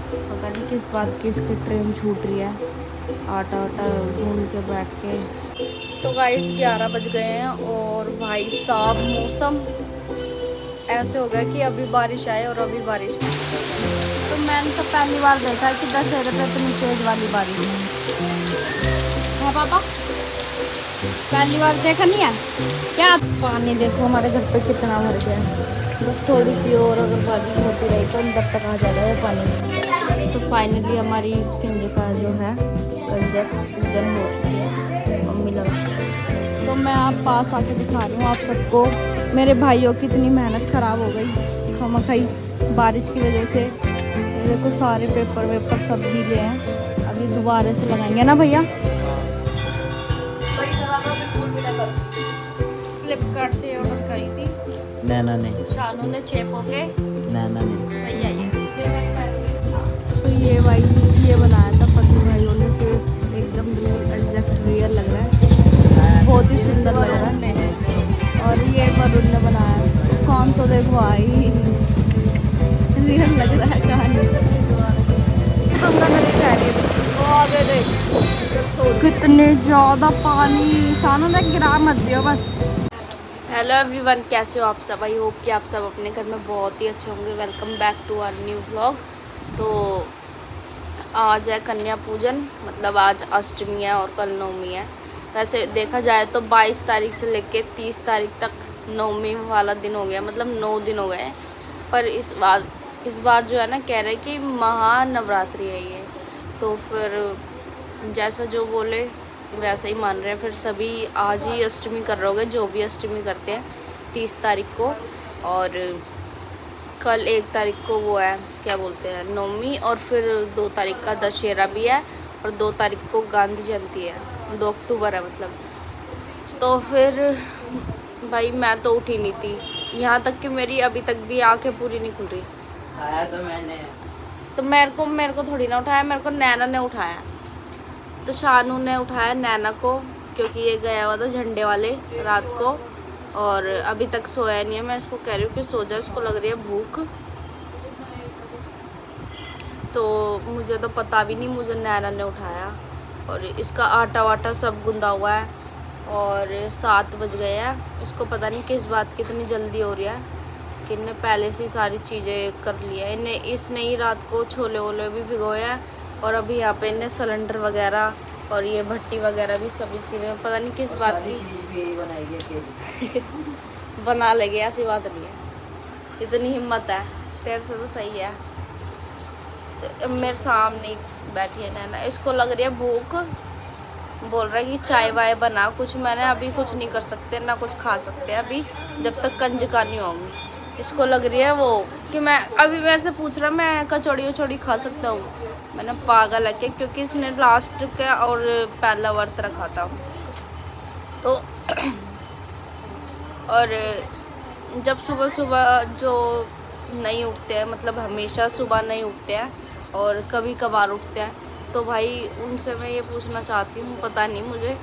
पता नहीं किस बात की इसकी ट्रेन छूट रही है। आटा आटा गूंद के बैठ के। तो गाइस 11 बज गए हैं और भाई साहब मौसम ऐसे हो गया कि अभी बारिश आए और अभी बारिश नहीं। तो मैंने तो पहली बार देखा कि दशहरे पे इतनी तेज वाली बारिश है पापा। पहली बार देखा नहीं है क्या। पानी देखो हमारे घर पे कितना भर गया है। बस थोड़ी सी और अगर बारिश होती रही तो अंदर तक आ जाएगा ये पानी। तो फाइनली हमारी सिंधी का जो है पूजन हो चुकी है मम्मी लगा। तो मैं आप पास आके दिखा रही हूँ आप सबको मेरे भाइयों की इतनी मेहनत ख़राब हो गई खामखाई बारिश की वजह से। देखो सारे पेपर वेपर सब ढीले हैं। अभी दोबारा से लगाएंगे ना भैया। फ्लिपकार्ट से ऑर्डर करी थी नैना ने शानू ने 6 पोके। नैना ने सही है ये। तो ये भाई ये बनाया था पति भाइयों ने फेस एकदम एग्जैक्ट रियल लग रहा है। बहुत ही सुंदर लग रहा है। और ये वरुण ने बनाया कौन तो देखो आई रियल लग रहा है कहानी। कितने ज़्यादा पानी सानू ने गिरा मत दियो बस। हेलो एवरीवन, कैसे हो आप सब। आई होप कि आप सब अपने घर में बहुत ही अच्छे होंगे। Welcome back to our new vlog. तो आज है कन्या पूजन, मतलब आज अष्टमी है और कल नवमी है। वैसे देखा जाए तो 22 तारीख से लेके 30 तारीख तक नवमी वाला दिन हो गया, मतलब 9 दिन हो गए। पर इस बार जो है ना कह रहे कि महानवरात्रि है ये। तो फिर जैसा जो बोले वैसा ही मान रहे हैं। फिर सभी आज ही अष्टमी कर रहे होंगे जो भी अष्टमी करते हैं 30 तारीख को। और कल 1 तारीख को वो है क्या बोलते हैं नवमी। और फिर 2 तारीख का दशहरा भी है और 2 तारीख को गांधी जयंती है। 2 अक्टूबर है मतलब। तो फिर भाई मैं तो उठी नहीं थी, यहाँ तक कि मेरी अभी तक भी आंखें पूरी नहीं खुल रही। खाया तो मैंने। तो मेरे को थोड़ी ना उठाया, मेरे को नैना ने उठाया। तो शानू ने उठाया नैना को क्योंकि ये गया हुआ था झंडे वाले रात को और अभी तक सोया नहीं है। मैं इसको कह रही हूँ कि सो जा, इसको लग रही है भूख। तो मुझे तो पता भी नहीं, मुझे नैना ने उठाया और इसका आटा वाटा सब गूंदा हुआ है। और 7 बज गए हैं। इसको पता नहीं किस बात की इतनी जल्दी हो रही है कि इनने पहले से सारी चीज़ें कर ली है। इसने ही रात को छोले वोले भी भिगोया है और अभी यहाँ पे इन्हें सिलेंडर वगैरह और ये भट्टी वगैरह भी सब इसी ने पता नहीं किस बात की भी बनाएगी अकेली। बना लेंगे, ऐसी बात नहीं है। इतनी हिम्मत है तेरे से तो सही है। तो मेरे सामने बैठी है नैना, इसको लग रही है भूख। बोल रहा है कि चाय वाय बना कुछ। मैंने अभी कुछ नहीं कर सकते ना कुछ खा सकते अभी जब तक कंजका नहीं होंगी। इसको लग रही है वो कि मैं अभी मेरे से पूछ रहा मैं कचौड़ी वचौड़ी खा सकता हूँ। मैंने पागल है क्या, क्योंकि इसने लास्ट का और पहला व्रत रखा था। तो और जब सुबह सुबह जो नहीं उठते हैं, मतलब हमेशा सुबह नहीं उठते हैं और कभी कभार उठते हैं, तो भाई उनसे मैं ये पूछना चाहती हूँ, पता नहीं मुझे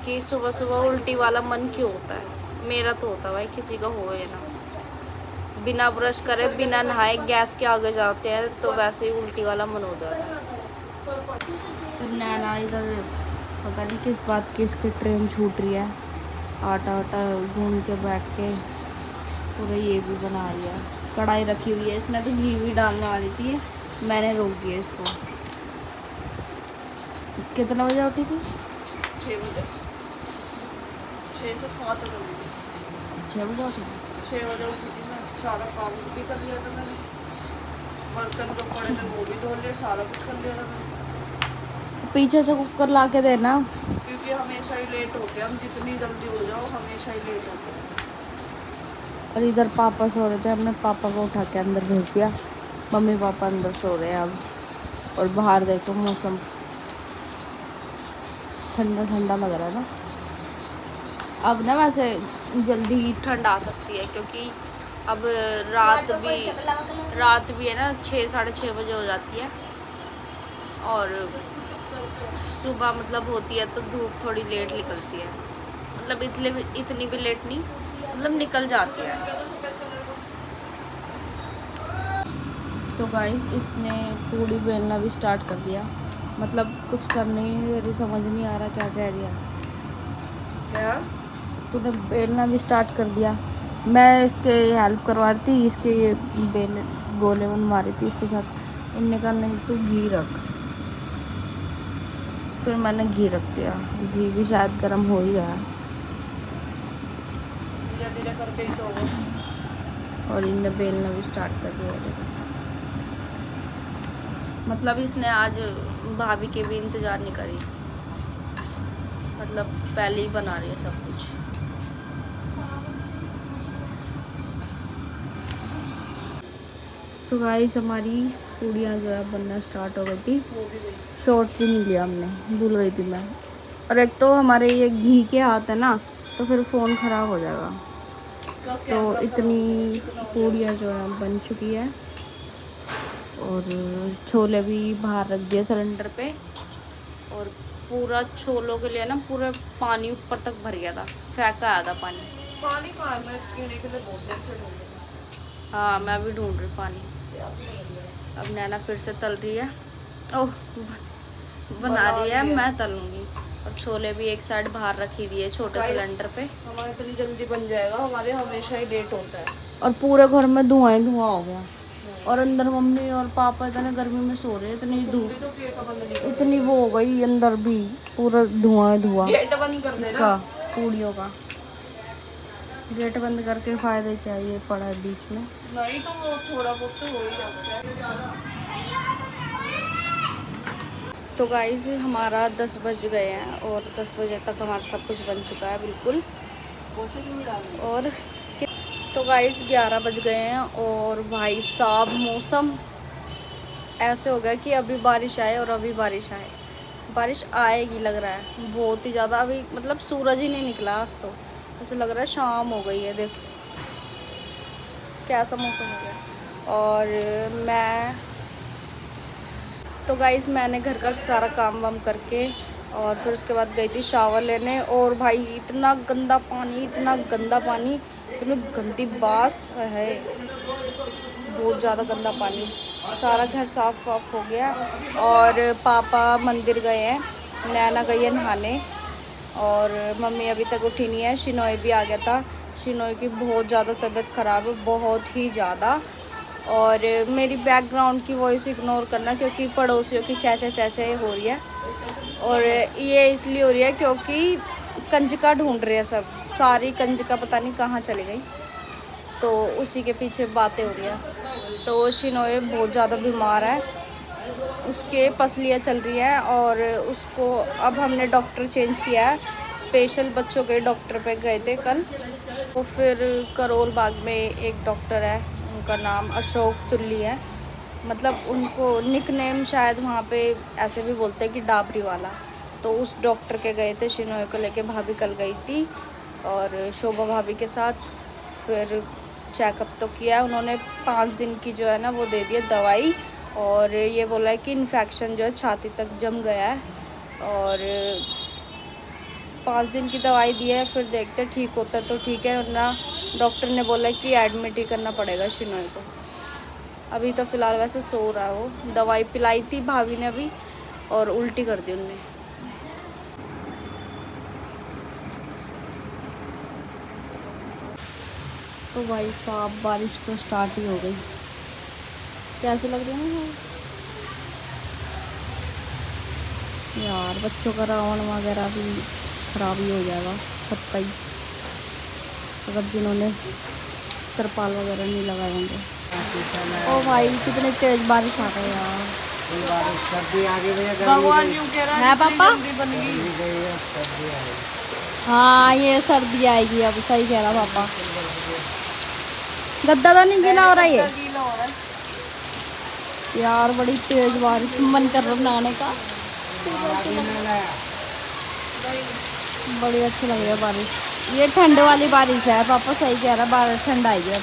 कि सुबह सुबह उल्टी वाला मन क्यों होता है। मेरा तो होता है भाई, किसी का हो या ना। बिना ब्रश करे बिना नहाए गैस के आगे जाते हैं तो वैसे ही उल्टी वाला मन हो जाता है। तो नैना इधर पता नहीं किस बात की इसकी ट्रेन छूट रही है। आटा आटा गूंद के बैठ के पूरा ये भी बना रही है। कढ़ाई रखी हुई है, इसने तो घी भी डालने वाली थी, मैंने रोक दिया इसको। कितना बजे उठी थी? 6 बजे। 6 से 7 बजे। 6 बजे उठी थी। 6 बजे उठी थी मैं। सारा काम भी कर लिया था मैंने, बर्तन जो पड़े थे वो भी धो लिए, सारा कुछ कर लिया था मैंने। पीछे से कुकर ला के देना, क्योंकि हमेशा ही लेट होते हैं हम, जितनी जल्दी हो जाओ हमेशा ही लेट होते हैं। और इधर पापा सो रहे थे, हमने पापा को उठा के अंदर भेज दिया। मम्मी पापा अंदर सो रहे हैं अब। और बाहर देखो मौसम ठंडा ठंडा लग रहा है ना। अब ना वैसे जल्दी ही ठंड आ सकती है क्योंकि अब रात भी है ना 6 साढ़े 6 बजे हो जाती है। और सुबह मतलब होती है तो धूप थोड़ी लेट निकलती है, मतलब इतनी भी लेट नहीं, मतलब निकल जाती है। तो तो गाइस इसने पूड़ी बेलना भी स्टार्ट कर दिया, मतलब कुछ करने ही नहीं दे रही, समझ नहीं आ रहा क्या कह रही है। क्या तूने बेलना भी स्टार्ट कर दिया। मैं इसके हेल्प करवा रही थी, इसके ये बेल गोले बनवा रही थी इसके साथ। इनने कहा नहीं तू घी रख, फिर मैंने घी रख दिया। घी भी शायद गर्म हो ही गया धीरे धीरे करके ही तो होगा। और इनने बेलना भी स्टार्ट कर दिया। मतलब इसने आज भाभी के भी इंतज़ार नहीं करी, मतलब पहले ही बना रही है सब कुछ। तो गाइस हमारी पूड़ियाँ जो है बनना स्टार्ट हो गई थी। शॉर्ट भी नहीं लिया हमने, भूल गई थी मैं। और एक तो हमारे ये घी के हाथ है ना, तो फिर फ़ोन ख़राब हो जाएगा। तो इतनी पूड़ियाँ जो है बन चुकी है और छोले भी बाहर रख दिए सिलेंडर पे। और पूरा छोलों के लिए ना पूरा पानी ऊपर तक भर गया था, फेंका आया था पानी। पानी कहाँ है? मैं पीने के लिए बहुत देर से ढूंढ रही हूँ। हाँ मैं भी ढूंढ रही पानी। अब नैना फिर से तल रही है। ओह बना रही है, मैं तलूंगी। और छोले भी एक साइड बाहर रखी दिए छोटे सिलेंडर पे। हमारा इतनी जल्दी बन जाएगा, हमारे हमेशा ही लेट होता है। और पूरे घर में धुआं ही धुआं हो गया। और अंदर मम्मी और पापा इतने गर्मी में सो रहे, इतनी धूप, तो गेट बंद नहीं इतनी वो हो गई अंदर भी, पूरा धुआं धुआं गेट बंद कर देना। इसका पूड़ियों का। गेट बंद करके फायदा क्या, ये पड़ा है बीच में। नहीं तो वो थोड़ा बहुत तो हो ही जाता है। तो गाइस हमारा 10 बज गए हैं और 10 बजे तक हमारा सब कुछ बन चुका है बिल्कुल। और तो गाइस 11 बज गए हैं और भाई साहब मौसम ऐसे हो गया कि अभी बारिश आए और अभी बारिश आए। बारिश आएगी लग रहा है बहुत ही ज़्यादा। अभी मतलब सूरज ही नहीं निकला आज, तो ऐसे लग रहा है शाम हो गई है। देखो कैसा मौसम हो गया। और मैं तो गाइस मैंने घर का सारा काम वाम करके और फिर उसके बाद गई थी शावर लेने। और भाई इतना गंदा पानी, इतना गंदा पानी, इतनी गंदी बास है, बहुत ज़्यादा गंदा पानी। सारा घर साफ वाफ हो गया। और पापा मंदिर गए हैं, नैना गई है नहाने और मम्मी अभी तक उठी नहीं है। शिनोई भी आ गया था। शिनोई की बहुत ज़्यादा तबीयत ख़राब है, बहुत ही ज़्यादा। और मेरी बैकग्राउंड की वॉइस इग्नोर करना क्योंकि पड़ोसियों की चैचे हो रही है। और ये इसलिए हो रही है क्योंकि कंजका ढूंढ रहे हैं सब, सारी कंजका पता नहीं कहाँ चली गई, तो उसी के पीछे बातें हो रही है। तो शिनोए बहुत ज़्यादा बीमार है, उसके पसलियाँ चल रही हैं और उसको अब हमने डॉक्टर चेंज किया है। स्पेशल बच्चों के डॉक्टर पे गए थे कल। तो फिर करोल बाग में एक डॉक्टर है, उनका नाम अशोक तुल्ली है। मतलब उनको निकनेम शायद वहाँ पे ऐसे भी बोलते हैं कि डाबरी वाला। तो उस डॉक्टर के गए थे शिनोय को लेके। भाभी कल गई थी और शोभा भाभी के साथ। फिर चेकअप तो किया उन्होंने, 5 दिन की जो है ना वो दे दिया दवाई। और ये बोला है कि इन्फेक्शन जो है छाती तक जम गया है। और 5 दिन की दवाई दी है, फिर देखते ठीक होता है तो ठीक है, वरना डॉक्टर ने बोला कि एडमिट ही करना पड़ेगा शिनोय को। अभी तो फ़िलहाल वैसे सो रहा है वो। दवाई पिलाई थी भाभी ने अभी और उल्टी कर दी उनने। तो भाई साहब बारिश तो स्टार्ट ही हो गई। कैसे लग रही है यार, बच्चों का रावण वगैरह भी ख़राब ही हो जाएगा सबका ही, अगर जिन्होंने तरपाल वगैरह नहीं लगाए होंगे। ओ भाई कितने तेज बारिश आ गई यार। भगवान यूं कह रहा है पापा? जल्दी बन गई। हाँ ये सर्दी आएगी अब, सही कह रहा पापा। गद्दा तो नहीं गिला हो रहा ये गीला हो रहा है। यार, बड़ी तेज बारिश, मन कर रहा नहाने का। बड़ी अच्छी लग रही है बारिश। ये ठंड वाली बारिश है पापा, सही कह रहा, बारिश ठंड आएगी अब।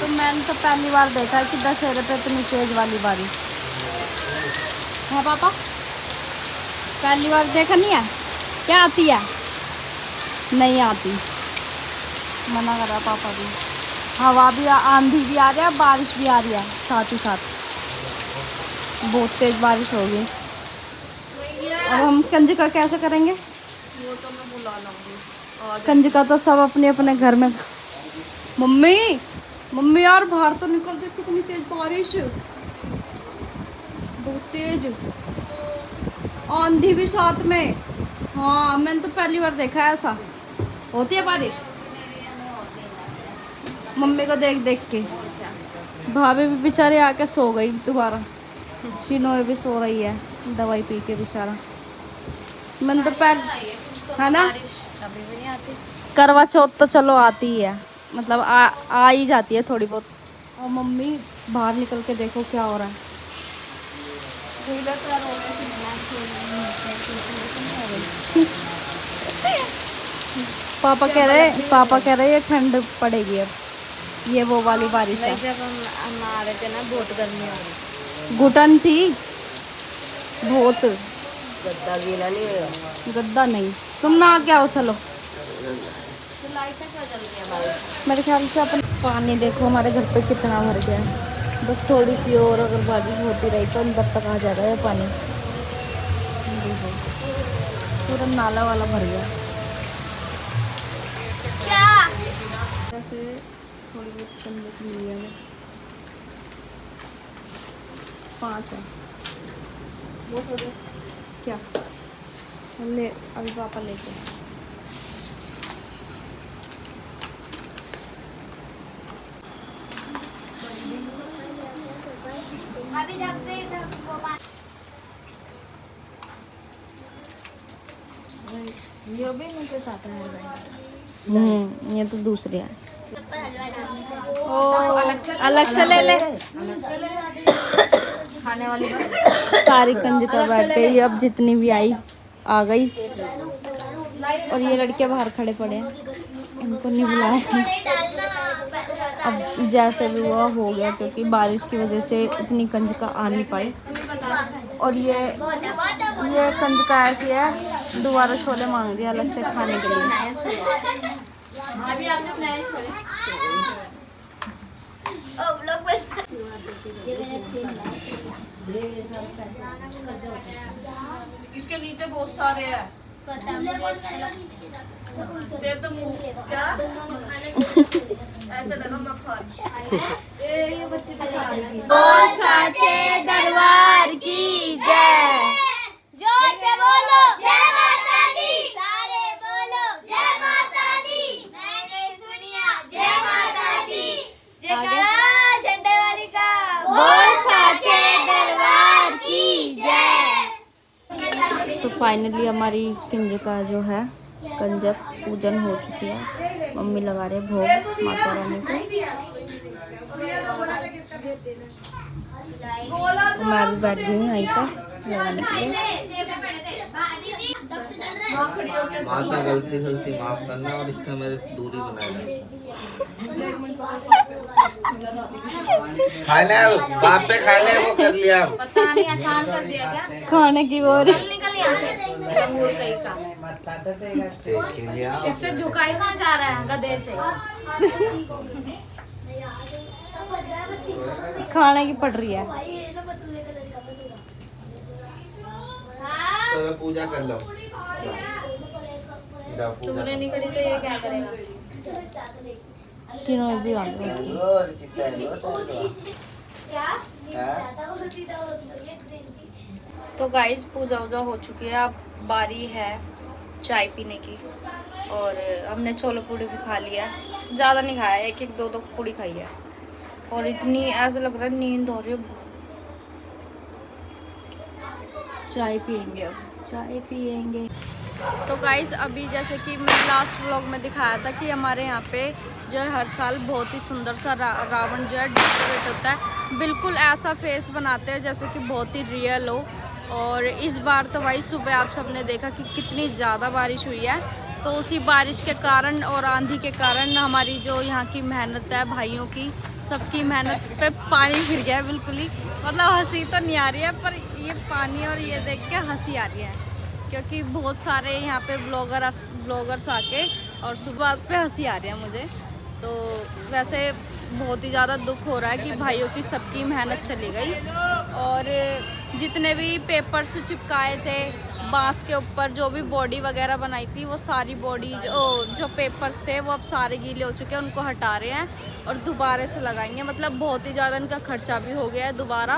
तो मैंने तो पहली बार देखा है कि दशहरे पे इतनी तेज वाली बारिश है पापा, पहली बार देखा नहीं है। क्या आती है? नहीं आती। मना करा पापा भी। हवा भी आंधी भी आ रही है, बारिश भी आ रही है साथ ही साथ, बहुत तेज बारिश होगी। अब हम कंजका कैसे करेंगे? वो तो मैं बुला लूँगी। कंजका तो सब अपने अपने घर में। मम्मी मम्मी यार बाहर तो निकल दे, कितनी तेज बारिश, बहुत तेज आंधी भी साथ में। हाँ मैंने तो पहली बार देखा है ऐसा, होती है बारिश मम्मी को देख देख के। भाभी भी बेचारे आके सो गई दोबारा, चिनोए भी सो रही है दवाई पी के बेचारा। मैंने तो पहले है ना, अभी भी नहीं आती। करवा चौथ तो चलो आती ही है, मतलब आ ही जाती है थोड़ी बहुत। और मम्मी बाहर निकल के देखो क्या हो रहा है। पापा कह रहे ये ठंड पड़ेगी अब, ये वो वाली बारिश है। जब हम आ रहे थे ना बहुत गर्मी हो रही, घुटन थी बहुत। गद्दा गीला नहीं होगा। गद्दा नहीं, तुम ना आ क्या हो चलो। तो लाइटें क्यों जल रही है हमारी? मेरे ख्याल से अपन पानी देखो हमारे घर पे कितना भर गया है, बस थोड़ी सी और अगर बारिश होती रही तो अंदर तक आ जाएगा ये पानी। देखो पूरा नाला वाला भर गया। ऐसे थोड़ी बहुत कम मिली है, 5 है वो हो गया क्या? ले अभी पापा लेके आए। ये भी मुझे साथ में ये तो दूसरे है। ओ अलग से ले ले खाने वाली सारी कंजका बैठ गई, अब जितनी भी आई आ गई। और ये लड़के बाहर खड़े पड़े हैं, इनको नहीं बुलाया। अब जैसे भी हुआ हो गया, क्योंकि बारिश की वजह से इतनी कंजका आ नहीं पाई। और ये कंजका ऐसी है, दोबारा छोले मांग दिया अलग से खाने के लिए। अभी आपने बनाए छोले। इसके नीचे बहुत सारे हैं। दे तो क्या ऐसा लगा मक्खन। ये बच्चे तो साचे दरबार की जय। जोर से बोलो जय माता दी, सारे बोलो जय माता दी, मैंने सुनिया जय माता दी, जयकारा झंडे वाली का बोल साचे दरबार की जय। तो फाइनली हमारी कंजका जो है कंजक पूजन हो चुकी है। मम्मी लगा रहे भोग माता रानी को। मैं भी बैठ गई हूँ यहीं पर लगाने के लिए। माता गलती माफ करना और इससे मेरे दूरी बनाए खा ले, बाप पे खा ले, वो कर लिया। पता नहीं आसान कर दिया क्या? खाने की वो चल निकल यहाँ से अंगूर कहीं का। इससे झुकाई कहाँ जा रहा है गधे से? खाने की पड़ रही है। चलो पूजा कर लो। तूने नहीं करी तो ये क्या करेगा? तीनों भी आ गए। तो गाइस पूजा वूजा हो चुकी है, अब बारी है चाय पीने की। और हमने छोले पूड़ी भी खा लिया, ज़्यादा नहीं खाया, एक एक दो पूड़ी खाई है। और इतनी ऐसा लग रहा है नींद हो रही है। चाय पियेंगे, अब चाय पियेंगे। तो गाइस अभी जैसे कि मैंने लास्ट व्लॉग में दिखाया था कि हमारे यहाँ पे जो है हर साल बहुत ही सुंदर सा रावण जो है डेकोरेट होता है। बिल्कुल ऐसा फेस बनाते हैं जैसे कि बहुत ही रियल हो। और इस बार तो भाई सुबह आप सबने देखा कि कितनी ज़्यादा बारिश हुई है। तो उसी बारिश के कारण और आंधी के कारण हमारी जो यहाँ की मेहनत है भाइयों की, सबकी मेहनत पे पानी फिर गया है बिल्कुल ही। मतलब हंसी तो नहीं आ रही है, पर ये पानी और ये देख के हंसी आ रही है, क्योंकि बहुत सारे यहाँ पे ब्लॉगर्स आके और सुबह पे हंसी आ रही है मुझे। तो वैसे बहुत ही ज़्यादा दुख हो रहा है कि भाइयों की सबकी मेहनत चली गई, और जितने भी पेपर्स चिपकाए थे बांस के ऊपर, जो भी बॉडी वगैरह बनाई थी, वो सारी बॉडी जो पेपर्स थे वो अब सारे गीले हो चुके हैं, उनको हटा रहे हैं और दोबारा से लगाएंगे। मतलब बहुत ही ज़्यादा इनका खर्चा भी हो गया है दोबारा,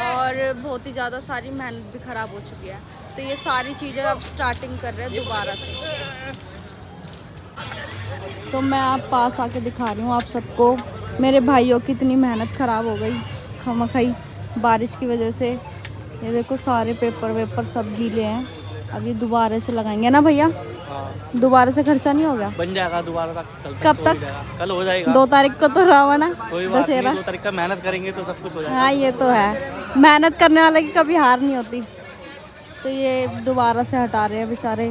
और बहुत ही ज़्यादा सारी मेहनत भी ख़राब हो चुकी है। तो ये सारी चीज़ें अब स्टार्टिंग कर रहे हैं दोबारा से। तो मैं आप पास आके दिखा रही हूँ आप सबको मेरे भाइयों की इतनी मेहनत ख़राब हो गई खामखाई बारिश की वजह से। ये देखो सारे पेपर वेपर सब गीले हैं। अब ये दोबारा से लगाएंगे ना भैया? दोबारा से खर्चा नहीं होगा? बन जाएगा दोबारा तक। कब तक? कल हो जाएगा। 2 तारीख को तो रावण है, कोई बात नहीं, दशहरा। 2 तारीख का मेहनत करेंगे तो सब कुछ हो जाएगा। हाँ ये तो है, मेहनत करने वाले की कभी हार नहीं होती। तो ये दोबारा से हटा रहे हैं बेचारे।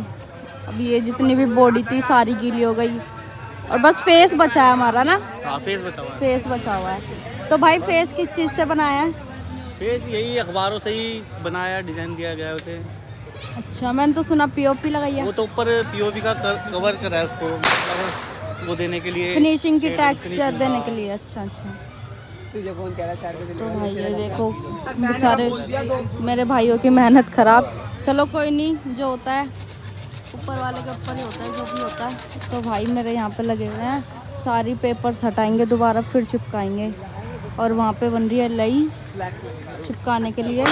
अब ये जितनी भी बॉडी थी सारी गीली हो गई, और बस फेस बचा है हमारा ना। हाँ, फेस बचा हुआ है। फेस बचा हुआ है। तो भाई फेस किस चीज़ से बनाया है? फेस यही अखबारों से ही बनाया, डिजाइन दिया गया है उसे। अच्छा, मैंने तो सुना पीओपी लगाई है। वो तो ऊपर पीओपी का कवर करा है उसको, मतलब वो देने के लिए, फिनिशिंग की shade टेक्सचर finishing, देने हाँ। के लिए। अच्छा अच्छा। तो भाई ये देखो बेचारे मेरे भाइयों की मेहनत ख़राब। चलो कोई नहीं, जो होता है ऊपर वाले के ऊपर ही होता है, जो भी होता है। तो भाई मेरे यहाँ पे लगे हुए हैं, सारी पेपर्स हटाएंगे दोबारा फिर चिपकाएंगे, और वहाँ पे बन रही है लई चिपकाने के लिए।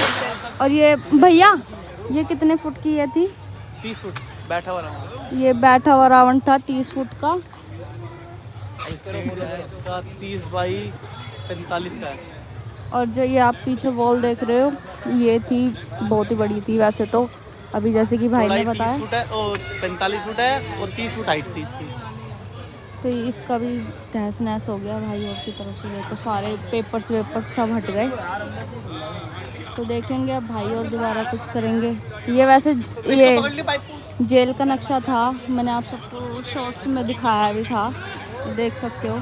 और ये भैया ये कितने फुट की ये थी? 30 फुट बैठा हुआ रावण। ये बैठा हुआ रावण था 30 फुट का। इसका 30 बाई 45 का है। और जो ये आप पीछे वॉल देख रहे हो, ये थी बहुत ही बड़ी थी वैसे तो, अभी जैसे कि भाई ने बताया 30 फुट है और 45 फुट है, और 30 फुट हाइट थी इसकी। तो इसका भी तहस नहस हो गया भाइयों की तरफ से। देखो सारे पेपर्स वेपर्स सब हट गए। तो देखेंगे अब भाई और दोबारा कुछ करेंगे। ये वैसे ये जेल का नक्शा था, मैंने आप सबको शॉर्ट्स में दिखाया भी था, देख सकते हो।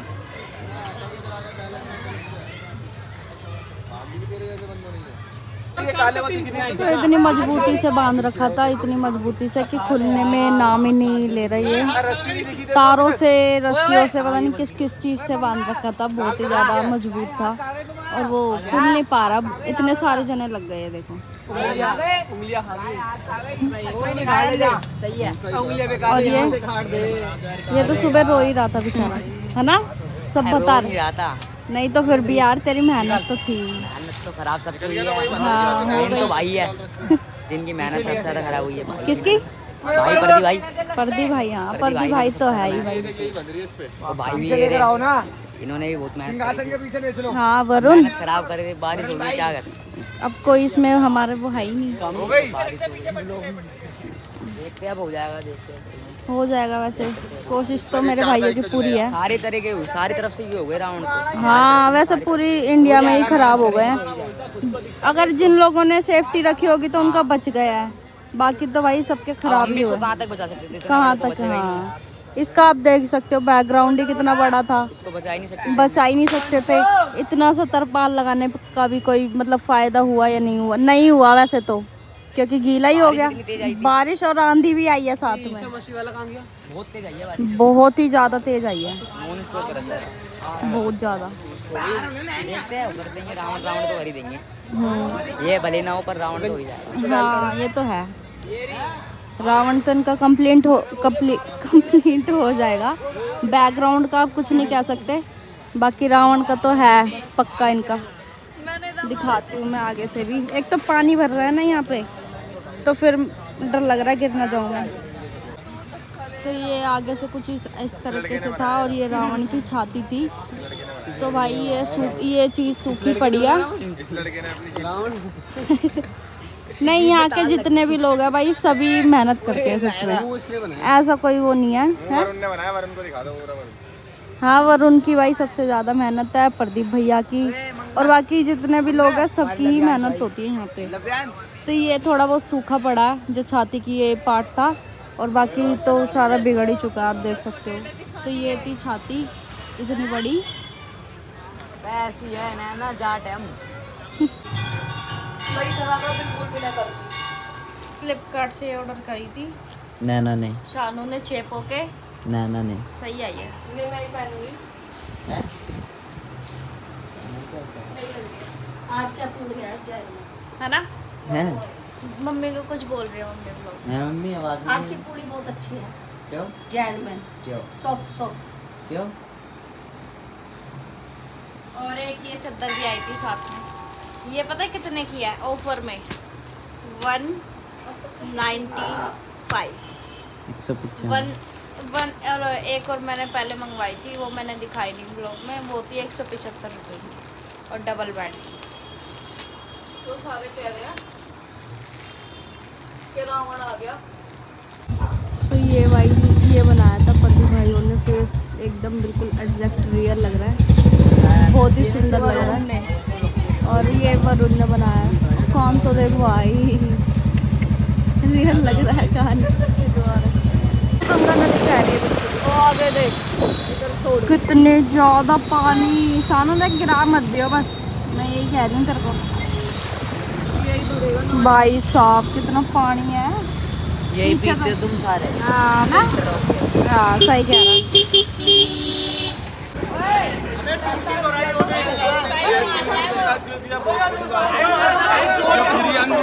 तो इतनी मजबूती से बांध रखा था, इतनी मजबूती से कि खुलने में नाम ही नहीं ले रही है। तारों से, रस्सियों से, पता नहीं किस किस चीज़ से बांध रखा था, बहुत ही ज़्यादा मजबूत था, और वो खुल नहीं पा रहा। इतने सारे जने लग गए देखो। और ये तो सुबह रो ही रहा था बेचारा, है ना? सब बता रहा था। नहीं तो फिर भी यार तेरी मेहनत तो थी। मेहनत तो खराब सबकी हुई है। हाँ, मेन तो भाई है जिनकी मेहनत सबसे ज्यादा खराब हुई है। भाई। किसकी? भाई पर्दी भाई। पर्दी भाई, हाँ पर्दी भाई तो है ही भाई। और भाई भी ये रहे। इन्होंने भी बहुत मेहनत की। हाँ वरुण, मेहनत खराब कर रहे, बारिश हो गई, क्या करें। अब कोई इसमें हमारे वो है ही नहीं। बारिश हो गई, देखते हैं अब हो जाएगा, देखते हैं। हो जाएगा, वैसे कोशिश तो मेरे भाइयों की पूरी है। सारे तरह के सारी तरफ से ये हो गए राउंड तो। हाँ वैसे पूरी इंडिया में ही खराब हो गए हैं। अगर जिन लोगों ने सेफ्टी रखी होगी तो उनका बच गया है, बाकी तो भाई सबके खराब ही हुए। कहाँ तक बचा सकते थे? कहाँ तक? हाँ इसका आप देख सकते हो, बैकग्राउंड ही कितना बड़ा था, इसको बचा ही नहीं सकते। बचा ही नहीं सकते थे। इतना सा तरपाल लगाने का भी कोई मतलब फायदा हुआ या नहीं हुआ? नहीं हुआ वैसे तो, क्योंकि गीला ही हो गया। बारिश और आंधी भी आई है साथ में, बहुत तेज आई है बारिश, बहुत ही ज्यादा तेज आई है, नॉन स्टॉप कर रहा है। बहुत ज्यादा। देखते हैं कर देंगे, राउंड राउंड तो कर ही देंगे। ये भले ना हो पर राउंड तो हो ही जाएगा। हाँ ये तो है, रावण तो इनका कंप्लीट हो जाएगा। बैकग्राउंड का आप कुछ नहीं कह सकते, बाकी रावण का तो है पक्का इनका। दिखाती हूँ मैं आगे से भी। एक तो पानी भर रहा है ना यहाँ पे, तो फिर डर लग रहा है गिर ना जाऊँगा। तो ये आगे से कुछ इस तरीके से था, और ये रावण की छाती थी। तो भाई ये चीज़ सूखी पड़ी है। नहीं, यहाँ के जितने भी लोग हैं भाई सभी मेहनत करते हैं सच में, ऐसा कोई वो नहीं है, है? वरुण को दिखा दो पूरा वरुण। हाँ वरुण की भाई सबसे ज़्यादा मेहनत है, प्रदीप भैया की, और बाकी जितने भी लोग हैं सबकी ही मेहनत होती है यहाँ पे। तो ये थोड़ा बहुत सूखा पड़ा है, जो छाती की ये पार्ट था, और बाकी तो सारा बिगड़ ही चुका है, आप देख सकते हो। तो ये थी छाती इतनी बड़ी। ऐसी है ना जाट है हम। फ्लिपकार्ट से ऑर्डर करी थी नहीं शानू ने 6 पोके, ना नहीं सही आई है। नहीं मैं ही पहनूंगी। है आज क्या पूछ गया जय है ना? है मम्मी को कुछ बोल रही हूँ मम्मी ब्लॉग। है मम्मी आवाज आज की पूरी बहुत अच्छी है। क्यों जैन में क्यों सॉफ्ट सॉफ्ट। क्यों और एक ये चादर भी आई थी साथ में। ये पता है कितने की है ऑफर में? 195। 195 वन और एक और मैंने पहले मंगवाई थी, वो मैंने दिखाई नहीं ब्लॉग में। वो थी 175 रुपये की और डबल बेड। तो सारे कह रहे हैं कि रावण आ गया। तो ये भाई ये बनाया था पति भाइयों ने। फेस एकदम बिल्कुल एग्जैक्ट रियल लग रहा है, बहुत ही सुंदर लग रहा है। और ये वरुण ने बनाया। काम तो देख भाई रियल लग रहा है। कहानी गंगा नदी कह रही है बिल्कुल। आगे देख इधर छोड़। कितने ज्यादा पानी। सानू देख गिरा मत दियो बस, मैं यही कह रही हूँ तेरे को। यही भरेगा ना। भाई साहब कितना पानी है। यही पीछे पीते तो- तुम सारे हाँ ना, हाँ सही कह रहा। बिरयानी